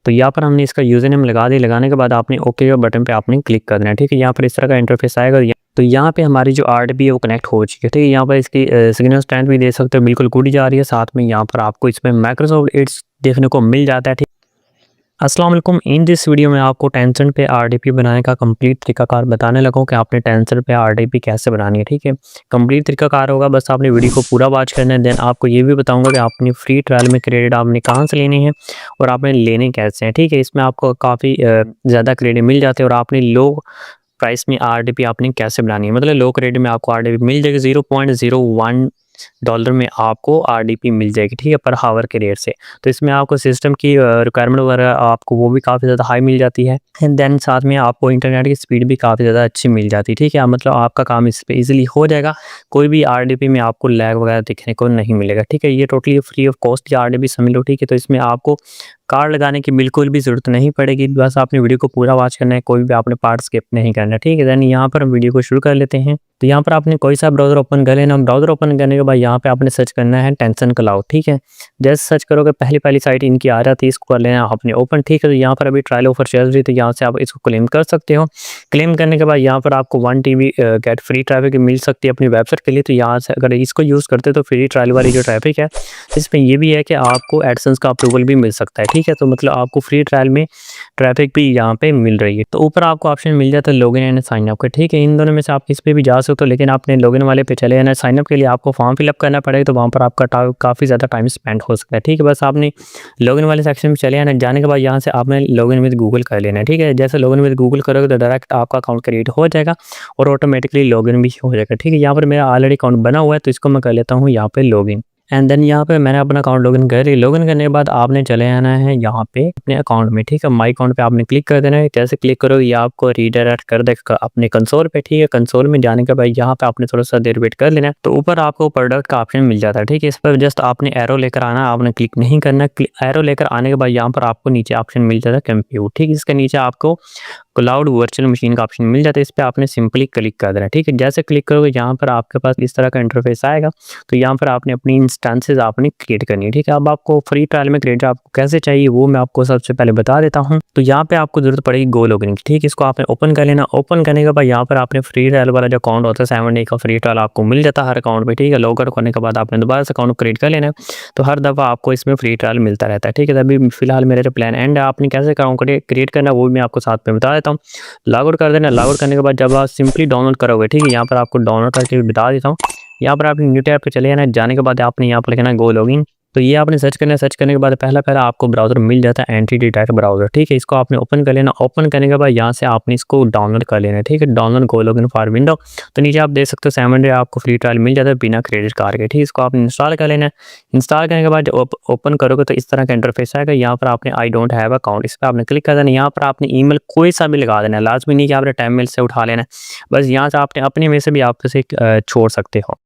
तो यहाँ पर हमने इसका यूज़र नेम लगा दिया। लगाने के बाद आपने ओके बटन पे आपने क्लिक कर देना है, ठीक है। यहाँ पर इस तरह का इंटरफेस आएगा। तो यहाँ पे हमारी जो आरडीपी है वो कनेक्ट हो चुकी है, ठीक है। यहाँ पर इसकी सिग्नल स्ट्रेंथ भी देख सकते हो, बिल्कुल गुड जा रही है। साथ में यहाँ पर आपको इसमें माइक्रोसॉफ्ट एड्स देखने को मिल जाता है, ठीक। अस्सलाम वालेकुम। इन दिस वीडियो में आपको टेंसन पे आरडीपी बनाने का कंप्लीट तरीकाकार बताने लगा हूँ कि आपने टेंसन पे आरडीपी कैसे बनानी है, ठीक है। कंप्लीट तरीकाकार होगा, बस आपने वीडियो को पूरा वॉच करना है। देन आपको ये भी बताऊंगा कि आपने फ्री ट्रायल में क्रेडिट आपने कहाँ से लेने हैं और आपने लेने कैसे हैं, ठीक है। इसमें आपको काफ़ी ज़्यादा क्रेडिट मिल जाते हैं और आपने लो प्राइस में आरडीपी आपने कैसे बनानी है, मतलब लो क्रेडिट में आपको आरडीपी मिल जाएगी। $0.01 में आपको आरडीपी मिल जाएगी, ठीक है, पर हावर के रेट से। तो इसमें आपको सिस्टम की रिक्वायरमेंट वगैरह आपको वो भी काफ़ी ज़्यादा हाई मिल जाती है। एंड देन साथ में आपको इंटरनेट की स्पीड भी काफ़ी ज़्यादा अच्छी मिल जाती है, ठीक है। मतलब आपका काम इस पे ईजिली हो जाएगा। कोई भी आरडीपी में आपको लैग वगैरह दिखने को नहीं मिलेगा, ठीक है। ये टोटली फ्री ऑफ कॉस्ट की आरडीपी समझ लो, ठीक है। तो इसमें आपको कार्ड लगाने की बिल्कुल भी ज़रूरत नहीं पड़ेगी। बस आपने वीडियो को पूरा वॉच करना है, कोई भी आपने पार्ट स्किप नहीं करना, ठीक है। देन यहाँ पर हम वीडियो को शुरू कर लेते हैं। तो यहाँ पर आपने कोई सा ब्राउज़र ओपन कर लेना। ब्राउज़र ओपन करने के बाद यहाँ पे आपने सर्च करना है टेंसन क्लाउड, ठीक है। जैसे सर्च करोगे पहली साइट इनकी आ जाती है, इसको कर लेना आपने ओपन, ठीक है। तो यहाँ पर अभी ट्रायल ऑफर चल रही है, तो यहाँ से आप इसको क्लेम कर सकते हो। क्लेम करने के बाद यहाँ पर आपको 1 TB गेट फ्री ट्रैफिक मिल सकती है अपनी वेबसाइट के लिए। तो यहाँ से अगर इसको यूज़ करते हो तो फ्री ट्रायल वाली जो ट्रैफिक है, इसमें ये भी है कि आपको एडसेंस का अप्रूवल भी मिल सकता है, ठीक है। तो मतलब आपको फ्री ट्रायल में ट्रैफिक भी यहाँ पे मिल रही है। तो ऊपर आपको ऑप्शन मिल जाता है लॉगिन एंड साइन अप का, ठीक है। इन दोनों में से आप किस पे भी जा सकते हो, लेकिन आपने लॉगिन वाले पे चले जाना है। साइन अप के लिए आपको फॉर्म फिलअप करना पड़ेगा, तो वहाँ पर आपका काफ़ी ज़्यादा टाइम स्पेंड हो सकता है, ठीक है। बस आपने लॉगिन वाले सेक्शन में चले जाना। जाने के बाद यहाँ से आपने लॉगिन विद गूगल कर लेना है, ठीक है। जैसे लॉगिन विद गूगल करोगे तो डायरेक्ट आपका अकाउंट क्रिएट हो जाएगा और ऑटोमेटिकली लॉगिन भी हो जाएगा, ठीक है। यहाँ पर मेरा ऑलरेडी अकाउंट बना हुआ है, तो इसको मैं कर लेता हूँ यहाँ पे लॉगिन। एंड देन यहाँ पे मैंने अपना अकाउंट लॉगिन कर लिया। लॉगिन करने के बाद आपने चले आना है यहाँ पे अपने अकाउंट में, ठीक है। माई अकाउंट पे आपने क्लिक कर देना है। जैसे क्लिक करोगे ये आपको रीडायरेक्ट कर देगा अपने कंसोल पे, ठीक है। कंसोल में जाने के बाद यहाँ पे आपने थोड़ा सा देर वेट कर लेना है। तो ऊपर आपको प्रोडक्ट का ऑप्शन मिल जाता है, ठीक है। इस पर जस्ट आपने एरो लेकर आना, आपने क्लिक नहीं करना। एरो लेकर आने के बाद यहाँ पर आपको नीचे ऑप्शन मिल जाता है कंप्यूट, ठीक है। इसके नीचे आपको क्लाउड वर्चुअल मशीन का ऑप्शन मिल जाता है। इस पर आपने सिंपली क्लिक कर देना है, ठीक है। जैसे क्लिक करोगे यहाँ पर आपके पास इस तरह का इंटरफेस आएगा। तो यहाँ पर आपने अपनी इंस्टेंसेस आपने क्रिएट करनी है, ठीक है। अब आपको फ्री ट्रायल में क्रेडिट आपको कैसे चाहिए वो मैं आपको सबसे पहले बता देता हूँ। तो यहाँ पे आपको जरूरत पड़ेगी गो लॉगिन की, ठीक है। इसको आपने ओपन कर लेना। ओपन करने के बाद यहाँ पर आपने फ्री ट्रायल वाला जो अकाउंट होता है 7 डे का फ्री ट्रायल आपको मिल जाता है हर अकाउंट पे, ठीक है। लॉग आउट करने के बाद आपने दोबारा से अकाउंट क्रिएट कर लेना है। तो हर दफ़ा आपको इसमें फ्री ट्रायल मिलता रहता है, ठीक है। अभी फिलहाल मेरा जो प्लान एंड है, आपने कैसे अकाउंट क्रिएट करना है वो भी मैं आपको साथ में बता देता हूँ। लॉग आउट कर देना। लॉग आउट करने के बाद जब आप सिंपली डाउनलोड करोगे, ठीक है। यहाँ पर आपको डाउनलोड करके भी बता देता हूँ। यहाँ पर आपने न्यू टैब पे चले जाना है। जाने के बाद आपने यहाँ पर लिखना है गो लॉगिन। तो ये आपने सर्च करना है। सर्च करने के बाद पहला आपको ब्राउज़र मिल जाता है एंटिटी टाइप ब्राउज़र, ठीक है। इसको आपने ओपन कर लेना। ओपन करने के बाद यहाँ से आपने इसको डाउनलोड कर लेना है, ठीक है। Download go login for window. तो नीचे आप देख सकते हो 7 डे आपको फ्री ट्रायल मिल जाता है बिना क्रेडिट कार्ड के, ठीक है। इसको आपने इंस्टॉल कर लेना है। इंस्टॉल करने के बाद जब ओपन करोगे तो इस तरह का इंटरफेस आएगा। यहाँ पर आपने आई डोंट हैव अकाउंट, इस पर आपने क्लिक कर देना। यहाँ पर आपने ईमेल कोई सा भी लगा देना है, लाजमी नहीं कि आपने टाइम मेल से उठा लेना है। बस यहाँ से आपने अपने में से भी आप से छोड़ सकते हो।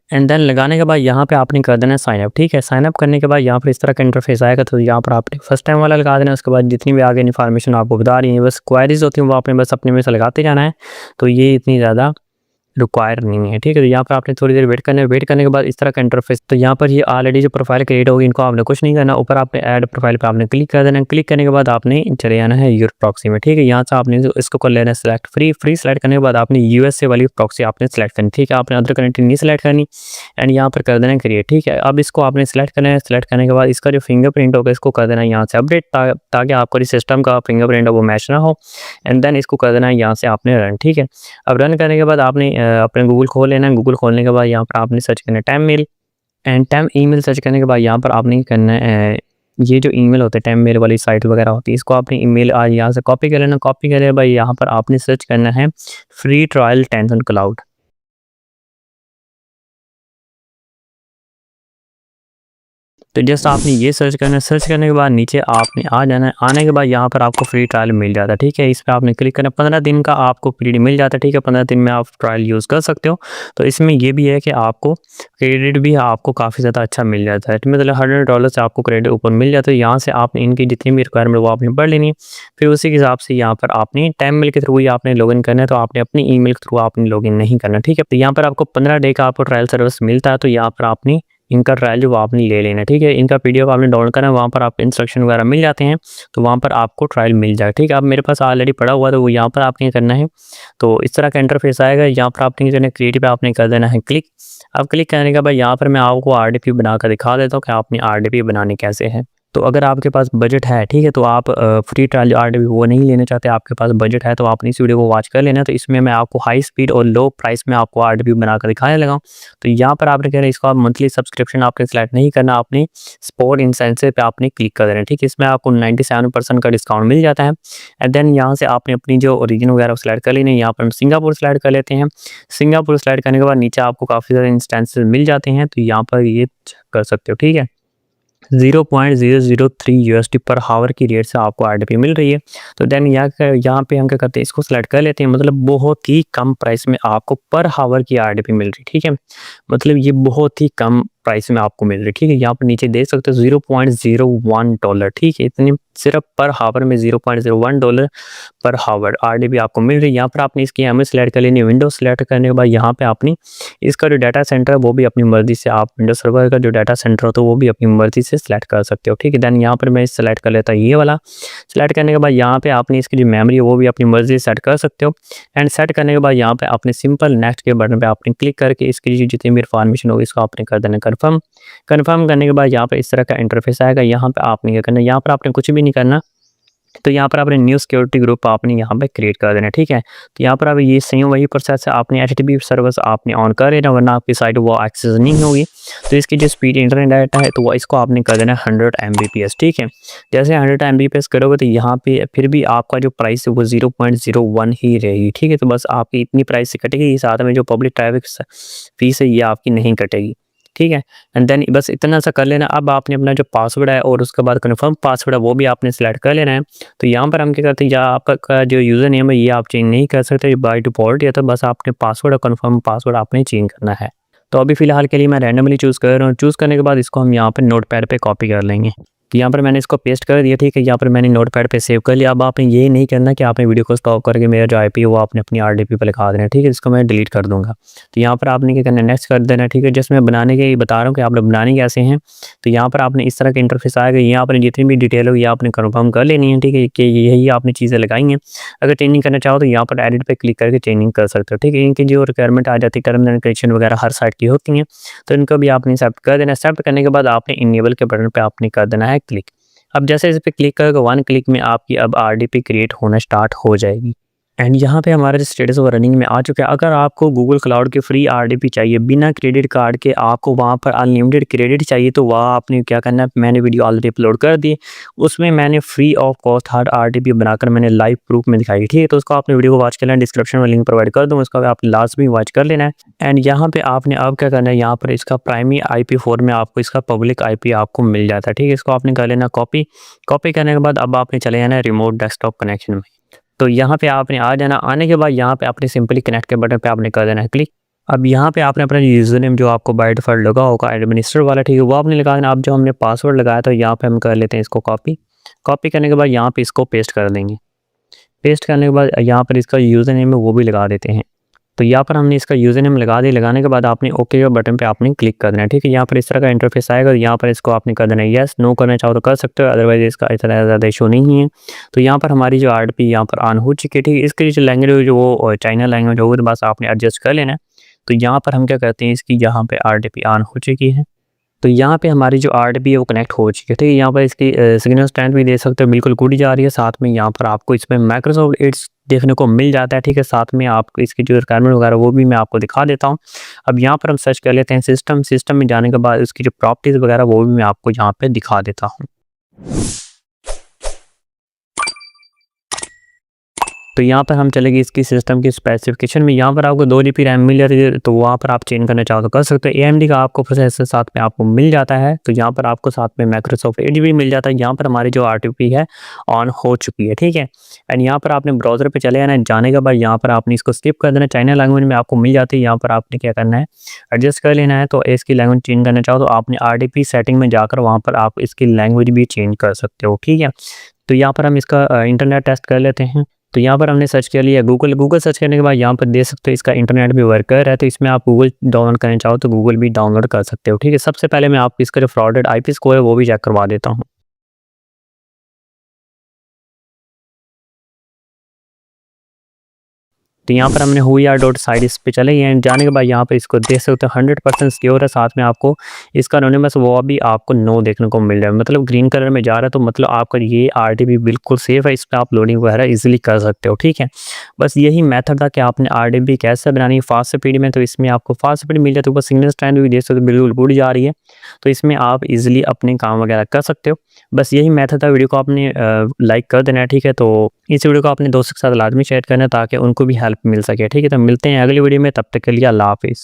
एंड देन लगाने के बाद यहाँ पे आपने कर देना है साइन अप, ठीक है। साइन अप करने के बाद यहाँ पर इस तरह का इंटरफेस आएगा। तो यहाँ पर आपने फर्स्ट टाइम वाला लगा देना। उसके बाद जितनी भी आगे इन्फॉर्मेशन आपको बता रही है, बस क्वेरीज होती हैं वो आपने बस अपने में से लगाते जाना है। तो ये इतनी ज़्यादा रिक्वायर नहीं है, ठीक है। तो यहाँ पर आपने थोड़ी देर वेट करना है। वेट करने के बाद इस तरह का इंटरफेस, तो यहाँ पर ये ऑलरेडी जो प्रोफाइल क्रिएट होगी इनको आपने कुछ नहीं करना। ऊपर आपने ऐड प्रोफाइल पे आपने क्लिक कर देना। क्लिक करने के बाद आपने चले जाना है योर प्रॉक्सी में, ठीक है। यहाँ से आपने इसको कर लेना है सिलेक्ट। फ्री सेलेक्ट करने के बाद आपने यूएसए वाली प्रॉक्सी आपने सेलेक्ट करनी, ठीक है। आपने अदर कंट्री नहीं सेलेक्ट करनी। एंड यहाँ पर कर देना क्रिएट, ठीक है। अब इसको आपने सेलेक्ट करना है। सेलेक्ट करने के बाद इसका जो फिंगरप्रिंट होगा इसको कर देना है यहाँ से अपडेट, ताकि आपका सिस्टम का फिंगरप्रिंट है वो मैच ना हो। एंड देन इसको कर देना है यहाँ से आपने रन, ठीक है। अब रन करने के बाद आपने अपने गूगल खोल लेना है। गूगल खोलने के बाद यहाँ पर आपने सर्च करना है time mail. And time email search करने के बाद यहाँ पर आपने करना है ये जो ईमेल होते हैं टाइम मेल वाली साइट वगैरह होती है, इसको आपने ईमेल आज यहाँ से कॉपी कर लेना। कॉपी करने के बाद यहाँ पर आपने सर्च करना है फ्री ट्रायल टेंसन क्लाउड। तो जस्ट आपने ये सर्च करना है, सर्च करने के बाद नीचे आपने आ जाना है, आने के बाद यहाँ पर आपको फ्री ट्रायल मिल जाता है, ठीक है। इस पर आपने क्लिक करना, 15 दिन का आपको पीरियड मिल जाता है, ठीक है। 15 दिन में आप ट्रायल यूज़ कर सकते हो। तो इसमें ये भी है कि आपको क्रेडिट भी आपको काफ़ी ज़्यादा अच्छा मिल जाता है, तो मतलब $100 से आपको क्रेडिट ऊपर मिल जाता है। यहाँ से आपने इनकी जितनी भी रिक्वायरमेंट वो आपने पढ़ लेनी है, फिर उसी के हिसाब से यहाँ पर आपने टेममेल के थ्रू ही आपने लॉगिन करना है, तो आपने अपनी ईमेल के थ्रू आपने लॉगिन नहीं करना, ठीक है। तो यहाँ पर आपको 15 डे का आपको ट्रायल सर्विस मिलता है, तो यहाँ पर आपने इनका ट्रायल जो आपने ले लेना है, ठीक है। इनका पीडीएफ आपने डाउनलोड करना है, वहाँ पर आपको इंस्ट्रक्शन वगैरह मिल जाते हैं, तो वहाँ पर आपको ट्रायल मिल जाएगा, ठीक है। अब मेरे पास ऑलरेडी पड़ा हुआ है, तो वो यहाँ पर आपने करना है। तो इस तरह का इंटरफेस आएगा, यहाँ पर आपने जो है क्रिएटिव पे आपने कर देना है क्लिक। अब क्लिक करने के बाद यहाँ पर मैं आपको आरडीपी बनाकर दिखा देता हूँ कि आपने आरडीपी बनानी कैसे है। तो अगर आपके पास बजट है, ठीक है, तो आप फ्री ट्रायल आरडीपी वो नहीं लेना चाहते, आपके पास बजट है, तो आपने इस वीडियो को वॉच कर लेना। तो इसमें मैं आपको हाई स्पीड और लो प्राइस में आपको आरडीपी बनाकर दिखाने लगा हूँ। तो यहाँ पर आपने कह रहे हैं इसको आप मंथली सब्सक्रिप्शन आपने सेलेक्ट नहीं करना, आपने स्पोर्ट इंसेंटिव पे आपने क्लिक कर देना है, ठीक है। इसमें आपको 97% का डिस्काउंट मिल जाता है। एंड देन यहाँ से आपने अपनी जो ओरिजिन वगैरह सेलेक्ट कर लेनी है। यहाँ पर हम सिंगापुर सेलेक्ट कर लेते हैं। सिंगापुर सेलेक्ट करने के बाद नीचे आपको काफ़ी सारे इंस्टेंसेस मिल जाते हैं, तो यहाँ पर ये कर सकते हो, ठीक है। 0.003 यूएसडी पर हावर की रेट से आपको आरडीपी मिल रही है। तो देन यहाँ पे हम क्या करते हैं, इसको सेलेक्ट कर लेते हैं। मतलब बहुत ही कम प्राइस में आपको पर हावर की आरडीपी मिल रही है, ठीक है। मतलब ये बहुत ही कम प्राइस में आपको मिल रही है, ठीक है। यहाँ पर नीचे देख सकते हो $0.01, ठीक है। इतनी सिर्फ पर हावर में $0.01 पर हावर आरडीपी आपको मिल रही है। यहाँ पर आपने इसकी एमएस सेलेक्ट कर लेनी है। विंडोज सेलेक्ट करने के बाद यहाँ पे आपने इसका जो डाटा सेंटर है वो भी अपनी मर्जी से, आप विंडोज सर्वर का जो डाटा सेंटर हो तो वो भी अपनी मर्जी से सिलेक्ट कर सकते हो, ठीक है। देन यहाँ पर मैं सेलेक्ट कर लेता हूँ ये वाला। सेलेक्ट करने के बाद यहाँ पे आपने इसकी जो मेमोरी है वो भी अपनी मर्जी से सेट कर सकते हो। एंड सेट करने के बाद यहाँ पे आपने सिंपल नेक्स्ट के बटन पे आपने क्लिक करके इसकी जितनी भी इन्फॉर्मेशन होगी इसको आपने कर देना कन्फर्म। कन्फर्म करने के बाद यहाँ पर इस तरह का इंटरफेस आएगा। यहाँ पे आपने क्या करना है, यहाँ पर आपने कुछ भी नहीं करना। तो यहाँ पर आपने न्यू सिक्योरिटी ग्रुप आपने यहाँ पे क्रिएट कर देना है, ठीक है। तो यहाँ पर अब ये सेम वही प्रोसेस है, आपने एचटीटीपी सर्विस आपने ऑन कर लेना, वरना आपकी साइट वो एक्सेस नहीं होगी। तो इसकी जो स्पीड इंटरनेट डाटा है तो वो इसको आपने कर देना है 100 Mbps, ठीक है। जैसे 100 Mbps करोगे तो यहाँ पे फिर भी आपका जो प्राइस है वो 0.01 ही रहेगी, ठीक है। तो बस आपकी इतनी प्राइस से कटेगी, साथ में जो पब्लिक ट्रैफिक फीस है ये आपकी नहीं कटेगी, ठीक है। एंड देन बस इतना सा कर लेना। अब आपने अपना जो पासवर्ड है और उसके बाद कन्फर्म पासवर्ड है वो भी आपने सेलेक्ट कर लेना है। तो यहाँ पर हम क्या करते हैं, या आपका जो यूज़र नेम है ये आप चेंज नहीं कर सकते बाय डिफ़ॉल्ट, या तो बस आपने पासवर्ड और कन्फर्म पासवर्ड आपने चेंज करना है। तो अभी फ़िलहाल के लिए मैं रैंडमली चूज़ कर रहा हूँ। चूज़ करने के बाद इसको हम यहाँ पर नोटपैड पे कॉपी कर लेंगे। तो यहाँ पर मैंने इसको पेस्ट कर दिया, ठीक है। यहाँ पर मैंने नोटपैड पे सेव कर लिया। अब आपने ये नहीं करना कि आपने वीडियो को स्टॉप करके मेरा जो आईपी है वो आपने अपनी आरडीपी पे लिखा देना है, ठीक है। इसको मैं डिलीट कर दूँगा। तो यहाँ पर आपने क्या करना है, नेक्स्ट कर देना है, ठीक है। जैसे मैं बनाने के बता रहा हूँ कि आपने बनानी कैसे हैं। तो यहाँ पर आपने इस तरह का इंटरफेस आएगा। यहाँ पर जितनी भी डिटेल होगी आपने कन्फर्म कर लेनी है, ठीक है, कि यही आपने चीज़ें लगाई हैं। अगर चेंजिंग करना चाहो तो यहाँ पर एडिट पे क्लिक करके चेंजिंग कर सकते हो, ठीक है। इनकी जो रिक्वायरमेंट आ जाती है, टर्म्स एंड कंडीशन वगैरह हर साइट की होती हैं, तो इनको भी आपने एक्सेप्ट कर देना है। एक्सेप्ट करने के बाद आपने इनेबल के बटन पे आपने कर देना है क्लिक। अब जैसे इस पे क्लिक करोगे 1 क्लिक में आपकी अब आरडीपी क्रिएट होना स्टार्ट हो जाएगी। एंड यहाँ पे हमारा जो स्टेटस वो रनिंग में आ चुका है। अगर आपको गूगल क्लाउड की फ्री आरडीपी चाहिए बिना क्रेडिट कार्ड के, आपको वहाँ पर अनलिमिटेड क्रेडिट चाहिए, तो वहाँ आपने क्या करना है, मैंने वीडियो ऑलरेडी अपलोड कर दी, उसमें मैंने free of cost her RDP बनाकर मैंने लाइव प्रूफ में दिखाई, ठीक है। तो उसको आपने वीडियो को वॉच कर लेना, डिस्क्रिप्शन में लिंक प्रोवाइड कर दूँ, उसका आपने लास्ट में वॉच कर लेना है। एंड यहाँ पे आपने अब क्या करना है, यहाँ पर इसका प्राइमरी IP4 में आपको इसका पब्लिक IP आपको मिल जाता है, ठीक है। इसको आपने कर लेना कॉपी। कॉपी करने के बाद अब आपने चले जाना है रिमोट डेस्कटॉप कनेक्शन में। तो यहाँ पे आपने आ जाना। आने के बाद यहाँ पे आपने सिंपली कनेक्ट के बटन पे आपने कर देना है क्लिक। अब यहाँ पे आपने अपना यूज़र नेम जो आपको बाय डिफ़ॉल्ट लगा होगा एडमिनिस्ट्रेटर वाला, ठीक है, वो आपने लगा देना। अब जो हमने पासवर्ड लगाया था यहाँ पे हम कर लेते हैं इसको कॉपी। कॉपी करने के बाद यहाँ पे इसको पेस्ट कर देंगे। पेस्ट करने के बाद यहाँ पर इसका यूज़र नेम है वो भी लगा देते हैं। तो यहाँ पर हमने इसका यूज़र नेम लगा दिया। लगाने के बाद आपने ओके के बटन पे आपने क्लिक कर देना है, ठीक है। यहाँ पर इस तरह का इंटरफेस आएगा। यहाँ पर इसको आपने कर देना है यस। नो करना चाहो तो कर सकते हो, अदरवाइज इसका इतना ज़्यादा इशू नहीं है। तो यहाँ पर हमारी जो आरडीपी यहाँ पर ऑन हो चुकी है, ठीक है। इसकी जो लैंग्वेज जो वो चाइना लैंग्वेज होगी तो बस आपने एडजस्ट कर लेना है। तो यहाँ पर हम क्या करते हैं, इसकी यहाँ पे आरडीपी ऑन हो चुकी है। तो यहाँ पे हमारी जो आरडीपी है वो कनेक्ट हो चुकी है, ठीक है। यहाँ पर इसकी सिग्नल स्ट्रेंथ भी देख सकते हो, बिल्कुल गुड जा रही है। साथ में यहाँ पर आपको इसमें माइक्रोसॉफ्ट एड्स देखने को मिल जाता है, ठीक है। साथ में आपको इसकी जो रिक्वायरमेंट वगैरह वो भी मैं आपको दिखा देता हूँ। अब यहाँ पर हम सर्च कर लेते हैं सिस्टम में जाने के बाद उसकी जो प्रॉपर्टीज़ वगैरह वो भी मैं आपको यहाँ पे दिखा देता हूँ। तो यहाँ पर हम चलेंगे इसकी सिस्टम की स्पेसिफिकेशन में। यहाँ पर आपको 2 जीबी रैम मिल जाती है, तो वहाँ पर आप चेंज करना चाहो तो कर सकते हो। AMD का आपको प्रोसेसर साथ में आपको मिल जाता है, तो यहाँ पर आपको साथ में माइक्रोसॉफ्ट एज भी मिल जाता है। यहाँ पर हमारी जो RTP है ऑन हो चुकी है, ठीक है। एंड यहाँ पर आपने ब्राउज़र पे चले जाना है, जाने के बाद यहाँ पर आपने इसको स्किप कर देना है। चाइना लैंग्वेज में आपको मिल जाती है, यहाँ पर आपने क्या करना है, एडजस्ट कर लेना है। तो इसकी लैंग्वेज चेंज करना चाहो तो आपने RTP सेटिंग में जाकर वहाँ पर आप इसकी लैंग्वेज भी चेंज कर सकते हो, ठीक है। तो यहाँ पर हम इसका इंटरनेट टेस्ट कर लेते हैं। तो यहाँ पर हमने सर्च कर लिया गूगल सर्च करने के बाद यहाँ पर देख सकते हो इसका इंटरनेट भी वर्क कर रहा है। तो इसमें आप गूगल डाउनलोड करना चाहो तो गूगल भी डाउनलोड कर सकते हो, ठीक है। सबसे पहले मैं आपको इसका जो फ्रॉडेड IP स्कोर है वो भी चेक करवा देता हूँ। तो यहाँ पर हमने huya.site इस पे चले गए, जाने के बाद यहाँ पे इसको देख सकते हो 100% सिक्योर है। साथ में आपको इसका एनोनिमस वो भी आपको नो देखने को मिल रहा है, मतलब ग्रीन कलर में जा रहा है। तो मतलब आपका ये RTP बिल्कुल सेफ़ है, इस पर आप लोडिंग वगैरह ईजिली कर सकते हो, ठीक है। बस यही मेथड था कि आपने RTP कैसे बनानी है फास्ट स्पीड में। तो इसमें आपको फास्ट स्पीड मिल जाती है, ऊपर सिग्नल स्ट्रेंथ भी देख सकते हो बिल्कुल गुड जा रही है। तो इसमें आप ईजिली अपने काम वगैरह कर सकते हो। बस यही मेथड था। वीडियो को आपने लाइक कर देना है, ठीक है। तो इस वीडियो को अपने दोस्तों के साथ लाजमी शेयर करना है ताकि उनको भी हेल्प मिल सके, ठीक है। तो मिलते हैं अगली वीडियो में, तब तक के लिए अल्लाह हाफ़िज़।